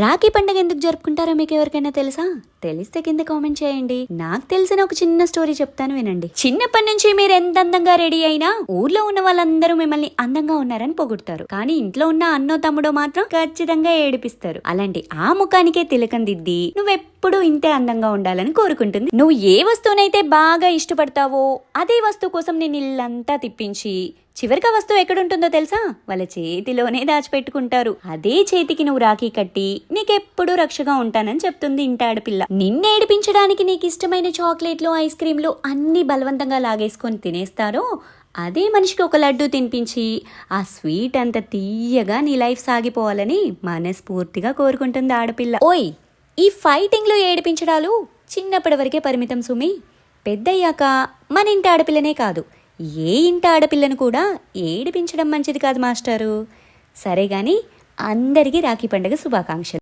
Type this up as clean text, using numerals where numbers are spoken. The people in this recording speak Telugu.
రాఖీ పండుగ ఎందుకు జరుపుకుంటారో మీకు ఎవరికైనా తెలుసా? తెలిస్తే కింద కామెంట్ చేయండి. నాకు తెలిసిన ఒక చిన్న స్టోరీ చెప్తాను వినండి. చిన్నప్పటి నుంచి మీరు ఎంత అందంగా రెడీ అయినా ఊర్లో ఉన్న వాళ్ళందరూ మిమ్మల్ని అందంగా ఉన్నారని పొగుడుతారు. కానీ ఇంట్లో ఉన్న అన్నో తమ్ముడో మాత్రం ఖచ్చితంగా ఏడిపిస్తారు. అలాంటి ఆ ముఖానికే తిలకం దిద్ది నువ్వెప్పుడు ఇంతే అందంగా ఉండాలని కోరుకుంటుంది. నువ్వు ఏ వస్తువునైతే బాగా ఇష్టపడతావో అదే వస్తువు కోసం నేను ఇల్లంతా తిప్పించి చివరికి ఆ వస్తువు ఎక్కడుంటుందో తెలుసా? వాళ్ళ చేతిలోనే దాచిపెట్టుకుంటారు. అదే చేతికి నువ్వు రాఖీ కట్టి నీకెప్పుడు రక్షగా ఉంటానని చెప్తుంది ఇంటి ఆడపిల్ల. నిన్నేడిపించడానికి నీకు ఇష్టమైన చాక్లెట్లు, ఐస్ క్రీంలు అన్ని బలవంతంగా లాగేసుకొని తినేస్తారో అదే మనిషికి ఒక లడ్డు తినిపించి ఆ స్వీట్ అంత తీయగా నీ లైఫ్ సాగిపోవాలని మనస్ఫూర్తిగా కోరుకుంటుంది ఆడపిల్ల. ఓయ్, ఈ ఫైటింగ్లో ఏడిపించడాలు చిన్నప్పటి వరకే పరిమితం సుమి. పెద్దయ్యాక మన ఇంటి ఆడపిల్లనే కాదు, ఏ ఇంటి ఆడపిల్లను కూడా ఏడిపించడం మంచిది కాదు మాస్టారు. సరే గాని అందరికీ రాఖీ పండుగ శుభాకాంక్షలు.